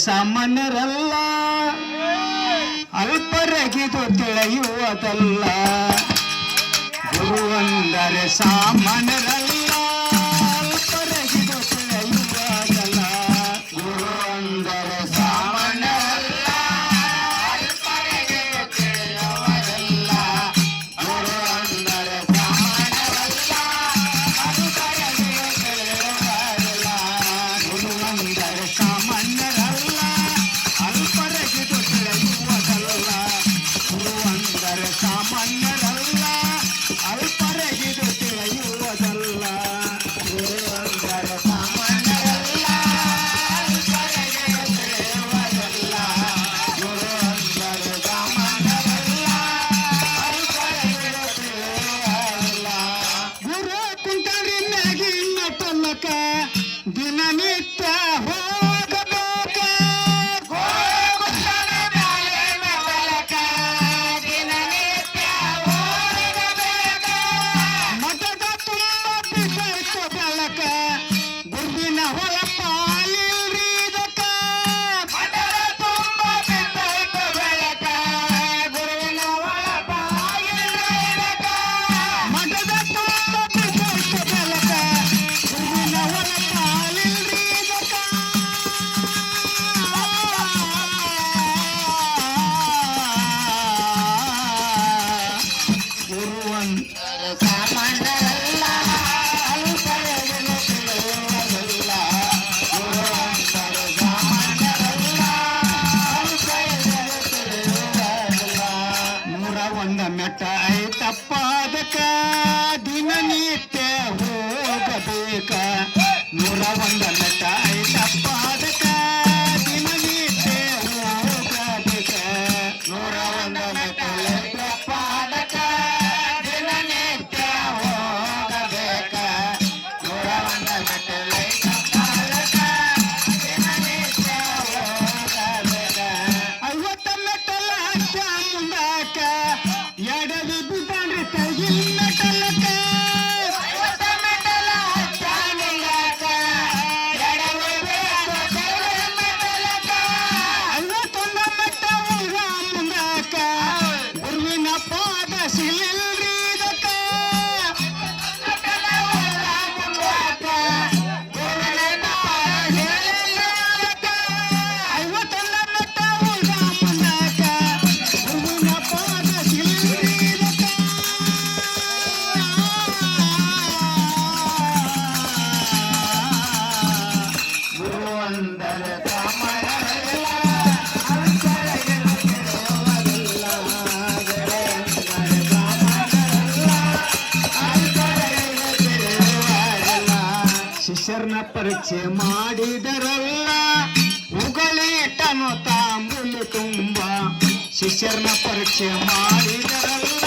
ಸಾಮಾನ್ಯರಲ್ಲ, ಅಲ್ಪರಗಿದು ತಿಳಿಯುವುದಲ್ಲ. ಗುರು ಅಂದರೆ ಸಾಮಾನ್ಯರಲ್ಲ, ಅಲ್ಪರಗಿದು ತಿಳಿಯುವುದಲ್ಲ. ಗುರು ಅಂದರೆ ಸಾಮಾನ್ಯರಲ್ಲ, ಅಲ್ಪರಗಿದು ತಿಳಿಯುವುದಲ್ಲ. ಗುರು ಅಂದರೆ ಸಾಮಾನ್ಯರಲ್ಲ, ಅಲ್ಪರಗಿದು ತಿಳಿಯುವುದಲ್ಲ. ಗುರು ಅಂದರೆ ಸಾಮಾನ್ಯರಲ್ಲ, ಅಲ್ಪರಗಿದು ತಿಳಿಯುವುದಲ್ಲ. ಗುರು ಅಂದರೆ ಸಾಮಾನ್ಯರಲ್ಲ, ಅಲ್ಪರಗಿದು ತಿಳಿಯುವುದಲ್ಲ. ಗುರು ಅಂದರೆ ಸಾಮಾನ್ಯರಲ್ಲ, ಅಲ್ಪರಗಿದು ತಿಳಿಯುವುದಲ್ಲ. ಗುರು ಅಂದರೆ ಸಾಮಾನ್ಯರಲ್ಲ, ಅಲ್ಪರಗಿದು ತಿಳಿಯುವುದಲ್ಲ. ಗುರು ಕುಂತರಿ ಮ್ಯಾಗಿನ ತನಕ ದಿನನಿತ್ಯ ಹೋಗಬೇಕ. ಮಠದ ತುಂಬ ಬಿದ್ದೈತು ಬೆಳಕ, ಗುರುವಿನ ಹೊಳ ಪಾಲಿಲ್ರಿ ಇದಕ್ಕ. ಮಠದ ತುಂಬ ಬಿದ್ದೈತು ಬೆಳಕ, ಗುರುವಿನ ಹೊಳ ಪಾಲಿಲ್ರಿ ಇದಕ್ಕ. ಮಠದ ತುಂಬ ಬಿದ್ದೈತು ಬೆಳಕ, ಗುರುವಿನ ಹೊಳ ಪಾಲಿಲ್ರಿ ಇದಕ್ಕ. ಗುರು ಅಂದರೆ ಸಾಮಾನ್ಯರಲ್ಲ, ಅಲ್ಪರಗಿದು ತಿಳಿಯುವುದಲ್ಲ. ಗುರು ಅಂದರೆ ಸಾಮಾನ್ಯರಲ್ಲ, ಅಲ್ಪರಗಿದು ತಿಳಿಯುವುದಲ್ಲ. 101 ಮೆಟ್ಟ ಐತಪ್ಪ ಅದಕ್ಕ, ದಿನನಿತ್ಯ ಹೋಗಬೇಕ. 101 ಮೆಟ್ಟ ಐತಪ್ಪ ಅದಕ್ಕ, ದಿನನಿತ್ಯ ಹೋಗಬೇಕ. 101 ಮೆಟ್ಟ ಐತಪ್ಪ ಅದಕ್ಕ, ದಿನನಿತ್ಯ ಹೋಗಬೇಕ. 101 ಮೆಟ್ಟ ಐತಪ್ಪ ಅದಕ್ಕ, ದಿನನಿತ್ಯ ಹೋಗಬೇಕ. 50 ಮೆಟ್ಟಲ ಹಚ್ಚ ಮುಂದಾಕ, ಎಡವಿ ಬಿದ್ದಾನ್ರಿ ಕೈಗಿನ ಮೆಟ್ಟಲಕ. 50 ಮೆಟ್ಟಲ ಹಚ್ಚ ಮುಂದಾಕ, ಎಡವಿ ಬಿದ್ದಾನ್ರಿ ಕೈಗಿನ ಮೆಟ್ಟಲಕ. 51 ಮೆಟ್ಟ ಉಳ್ಳ ಮುಂದಾಕ, ಗುರುವಿನ ಪಾದ ಸಿಲಿಲ್ರಿ ಇದಕ್ಕ. 51 ಮೆಟ್ಟಲ ಉಳ್ಳ ಮುಂದಾಕ, ಗುರುವಿನ ಪಾದ ಸಿಲಿಲ್ರಿ ಇದಕ್ಕ. 51 ಮೆಟ್ಟ ಉಳ್ಳ ಮುಂದಾಕ, ಗುರುವಿನ ಪಾದ ಸಿಲಿಲ್ರಿ ಇದಕ್ಕ. ಗುರು ಅಂದರೆ ಸಾಮಾನ್ಯರಲ್ಲ, ಅಲ್ಪರಗಿದು ತಿಳಿಯುವುದಲ್ಲ. ಗುರು ಅಂದರೆ ಸಾಮಾನ್ಯರಲ್ಲ, ಅಲ್ಪರಗಿದು ತಿಳಿಯುವುದಲ್ಲ. ಶಿಷ್ಯರನ್ನ ಪರೀಕ್ಷೆ ಮಾಡಿದರಲ್ಲ, ಉಗಳಿಟ್ಟನು ತಾಂಬುಲಿ ತುಂಬ. ಶಿಷ್ಯರನ್ನ ಪರೀಕ್ಷೆ ಮಾಡಿದರಲ್ಲ,